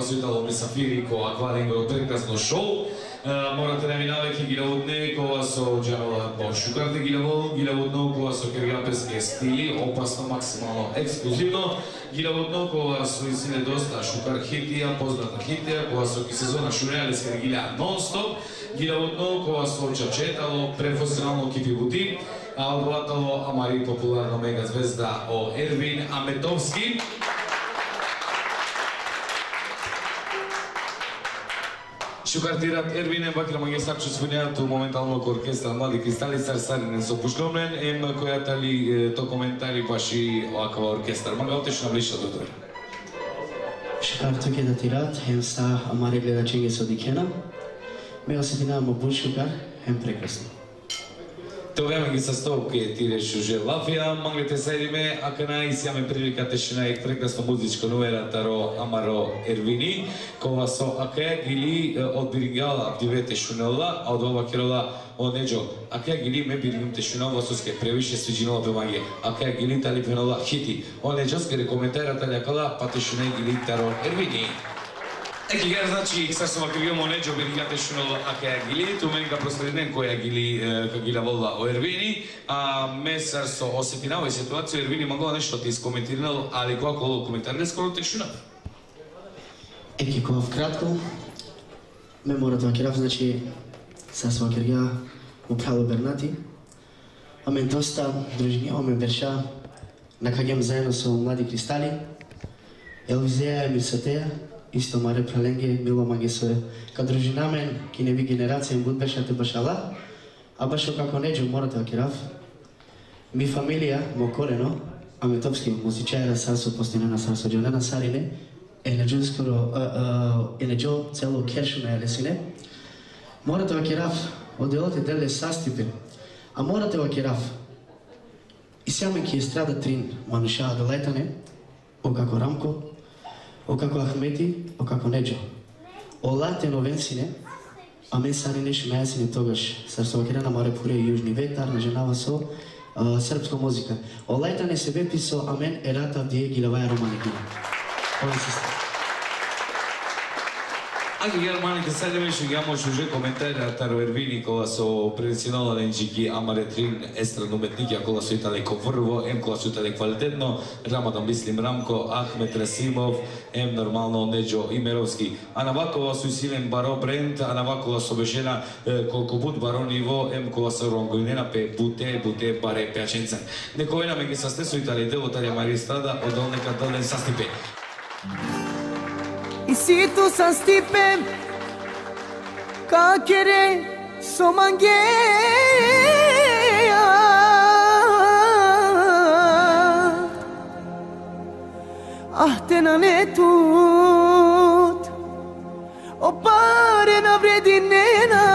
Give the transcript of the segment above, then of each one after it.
свитало ми Сафири ко аквалинго прекрасно шоу. Морате да минавајќи гилаводне кога со Џанова Шукарте гилаводно кога со кергапески стили, опасно, максимално ексклузивно. Гилаводно кога со изине доста Шукар хитија, позната хитија, кога со сезона Шунеале се гилја нон-стоп. Гилаводно кога со чачетало, професионално кипибути, а одватало Амари популарно мега звезда о Ервин Аметовски. Шукартират Ервине Бакира Магесарчу свинјаато моментално ко оркестра Млади Кристали Сарсаринен со Пушкомнен, којата ли то коментари баши оваква оркестар. Мага отешна блиша до тоа. Шукарто ке да тират, ста Амари гледачење со Дикена. Ме осетинавам обур Шукар, прекрасно. Тоа ги састов ке тиреш уже Лафија, манглете сајдиме, а канај сјаме прилика тешина и прекрасно музичко номера таро Амаро Ервини, кога со Акеја гили од Биригала дивете шунела, а од ова керола Онеджо. Акеја гили ме биригум тешунела суске превише свиджинала бемаге. Акеја гили тали пенола хити. Онеджо скере коментарата лякала, па тешуне гили таро Ервини. Еки гер, значи, сега сум акривио Онеджо биригате шунела Акеја гили, ту мен га проследен која гили ка гила волла о Ервини, а месар со осетинава и ситуација Ервини магала нешто ти искоментирал, али која коло коментариле скоро тешуна? Еки кога вкратко, ме мора тоа керав, значи, са сва кергја управо Бернати, а мен доста дружини, а мен берша, накаѓам заедно со Млади Кристали, Елвизеја и Мирсатеја, исто маре праленге, мило маге со ка дружина мен, ки не би генерација буд бешате башала, а башо како Неджо мора тоа керав. Ми фамилија, мо корено, Аметовски музичајра Сарсо Постинена Сарсо Џонена Сарине, Енеджо скоро, Енеджо цело кершуна елесине, мора тоа керав, оделоте деле састипе, а мора тоа керав. И сјаме ки естрада трин манушаа да летане, о како Рамко, о како Ахмети, о како Неджо. О лате новенсине, а мен сари нешо најасине тогаш, Сарсо Вакирана маре пуре јужни ветар, на женава со српска музика. О летане се бепи со Амен ерата вдие гилаваја романикина. Ова се става. Аки германите сајдеме што ги амош уже коментари таро Ервини кога со професионален джики Амаре Трин естрад уметник, кола со итале врво, кола со итале квалитетно, Рамадан Бислим Рамко, Ахмет Расимов, нормално Неджо Имеровски. А навакова со силен баро бренд, а навакова со бешена колку буд баро ниво, кола со ронгојнена пе буте баре пеаченца. Некојна ме ги састе со итале дело таре Мари Страда, одолнека долен састипе. I si tu sa stipe Ka kere so mangeja Ah te na netut O pare na vredinena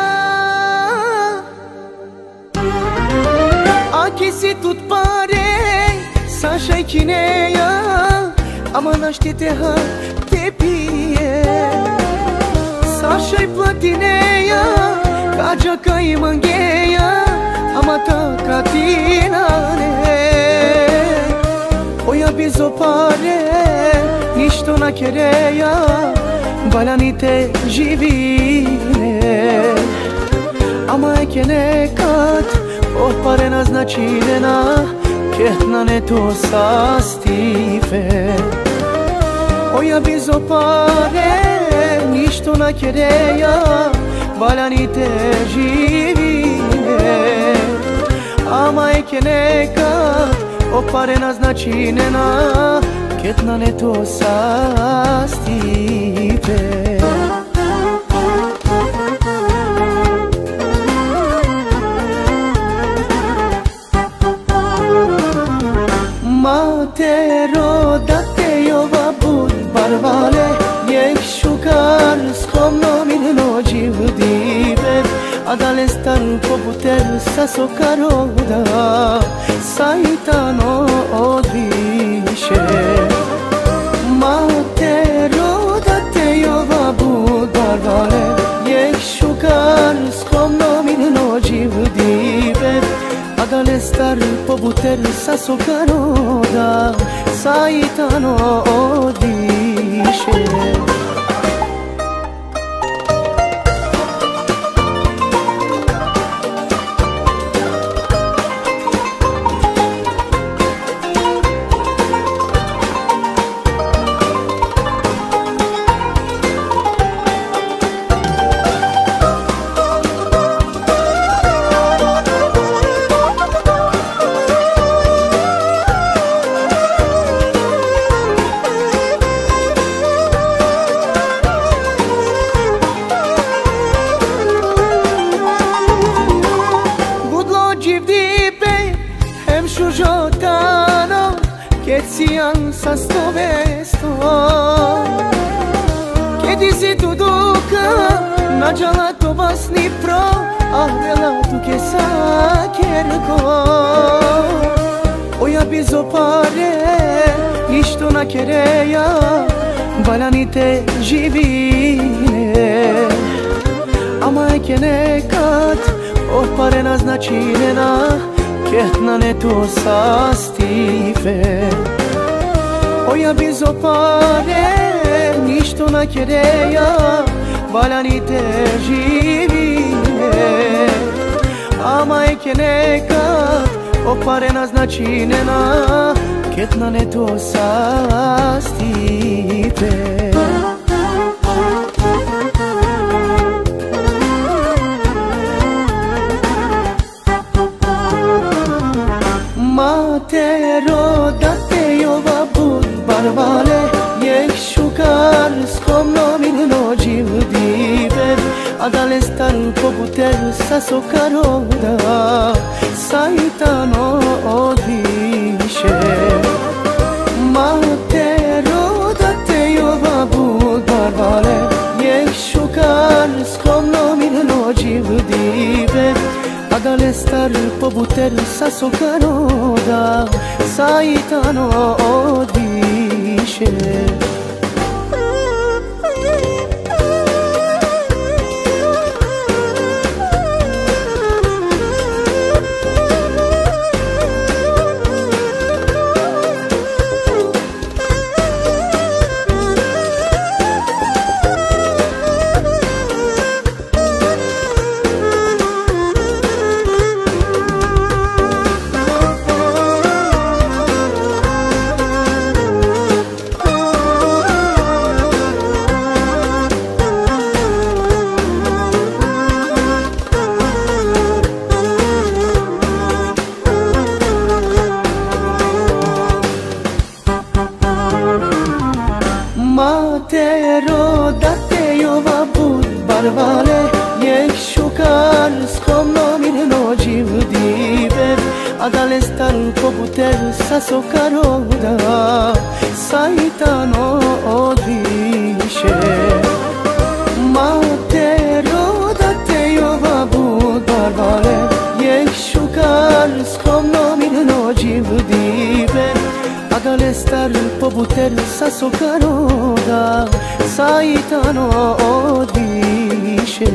Aki si tut pare Sa shajkineja Ama naštite ha te pije Saša i platineja Kađa ka i mangeja Ama ta katinane Oja bizo pare Ništo na kereja Balanite živine Ama eke nekad Od pare naznačinena Ketna ne to sastife Oja bizo pare, ništo na kereja, balanite živine Ama eke nekad, o pare naznačinena, ketna ne to sastipe Matero da te jova bud barvale Njeh šukar skomno mineno živdive A da le star pobuter sa sokaroda Sajtano odviše Matero da te jova bud barvale Njeh šukar skomno mineno živdive A da le star pobuter sa sokaroda Sajtano odiše disi tu duka na gjalla to vas një pro Ahrela tu kesa kjerko Oja bizo pare Ishtu na kereja Balanite živine Ama e kene kat O pare na značinena Ketna ne to sastife Oja bizo pare Ishtu na kereja Balanite živine Ama e kene kat O pare na značinena Ketna ne to sastipe Matero da te jova bud barbale Jek shukar skom nomin no gjivdive A da le star po puter sa sokaroda Saitano odviše Matero da te jova bud barbale Jek shukar skom nomin no gjivdive A da le star po puter sa sokaroda Saitano odviše Matero da te jova bud barbale Jek shukar skom nomin no gjivdive A da le star po puter sa sokaroda Saitano odviše Matero da te jova bud barbale Jek shukar skom nomin no gjivdive A da le star po puter sa sokaroda Saitano odviše